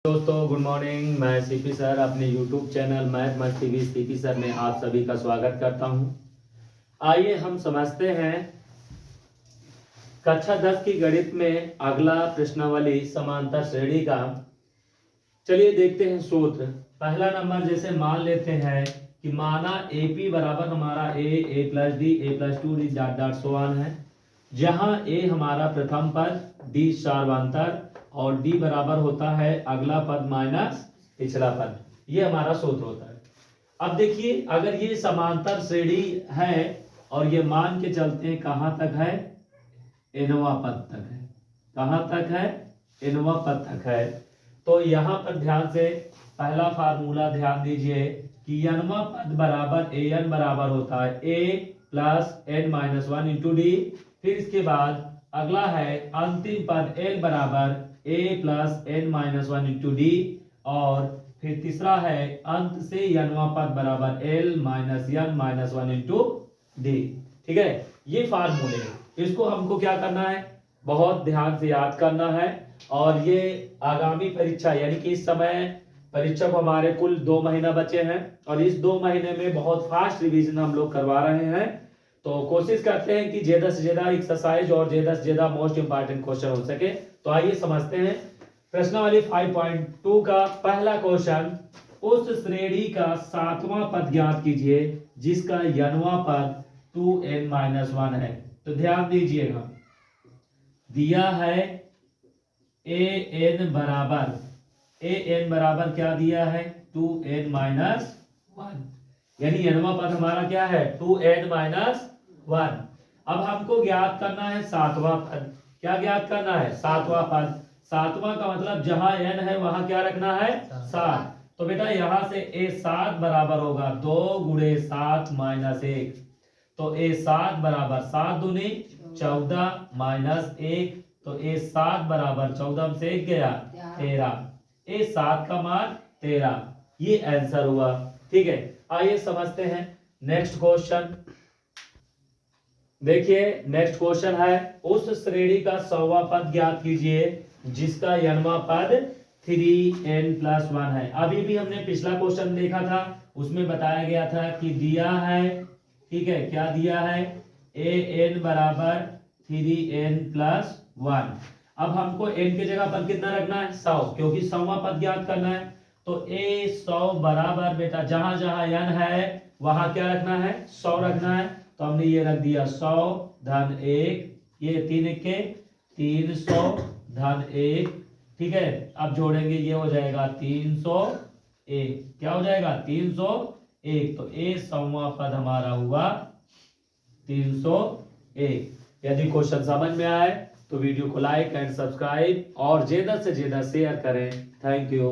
दोस्तों good morning. मैं CP sir अपने यूट्यूब चैनल मैथ मस्ती विद सीपी सर में आप सभी का स्वागत करता हूं। आइए हम समझते हैं कक्षा 10 की गणित में अगला प्रश्नावली समांतर श्रेणी का। चलिए देखते हैं सूत्र। पहला नंबर जैसे मान लेते हैं कि माना AP बराबर हमारा A plus D A plus 2 D dot dot so on है, जहां A हमारा प्रथम पद, D सार्वधातर और D बराबर होता है अगला पद माइनस पिछला पद। ये हमारा सूत्र होता है। अब देखिए अगर ये समांतर श्रेणी है और ये मान के चलते हैं कहां तक है, nवां पद तक है। कहां तक है, nवां पद तक है। तो यहां पर ध्यान से पहला फार्मूला ध्यान दीजिए कि nवां पद बराबर an बराबर होता है a plus n minus 1 into D. फिर इसके बाद अगला है अंतिम पद l बराबर a plus n minus 1 into D. और फिर तीसरा है अंत से nवां पद बराबर l minus n minus 1 into D. ठीक है, ये फार्मूले हैं। इसको हमको क्या करना है, बहुत ध्यान से याद करना है। और ये आगामी परीक्षा यानी कि इस समय परीक्षा को हमारे कुल 2 महीना बचे हैं और इस 2 महीने में बहुत फास्ट रिवीजन हम लोग करवा रहे हैं। तो कोशिश करते हैं कि ज्यादा से ज्यादा एक्सरसाइज और ज्यादा से ज्यादा मोस्ट इंपॉर्टेंट क्वेश्चन हो सके। तो आइए समझते हैं प्रश्नावली 5.2 का पहला क्वेश्चन। उस श्रेणी का 7वां पद ज्ञात कीजिए जिसका nवां पद 2n-1 है। तो ध्यान दीजिएगा, दिया है an बराबर क्या दिया है, 2n-1, यानी nवां पद हमारा क्या है 2n-1। अब हमको ज्ञात करना है 7वां पद। क्या ज्ञात करना है, 7वां पद। 7वां का मतलब जहां n है वहां क्या रखना है 7। तो बेटा यहां से a7 बराबर होगा 2 गुणे 7 माइनस 1। तो a7 बराबर 7 दूनी 14 माइनस 1। तो a7 बराबर 14 से 1 गया 13। a7 का मान 13, ये आंसर हुआ। ठीक है, आइए समझते हैं नेक्स्ट क्वेश्चन। देखिए नेक्स्ट क्वेश्चन है उस श्रेणी का 100वां पद ज्ञात कीजिए जिसका nवां पद 3n+1 है। अभी भी हमने पिछला क्वेश्चन देखा था, उसमें बताया गया था कि दिया है, ठीक है, क्या दिया है, an बराबर 3n+1। अब हमको n के जगह पर कितना रखना है 100, क्योंकि 100वां पद ज्ञात करना है। तो a100 बराबर बेटा जहां जहां n है वहां क्या रखना है 100 रखना है। तो हमने ये रख दिया 100 धन 1, ये 3 के 300 धन 1। ठीक है, अब जोड़ेंगे ये हो जाएगा 301। क्या हो जाएगा 301। तो a100वां पद हमारा हुआ 301। यदि क्वेश्चन समझ में आए तो वीडियो को लाइक एंड सब्सक्राइब और ज्यादा से ज्यादा शेयर करें। Thank you.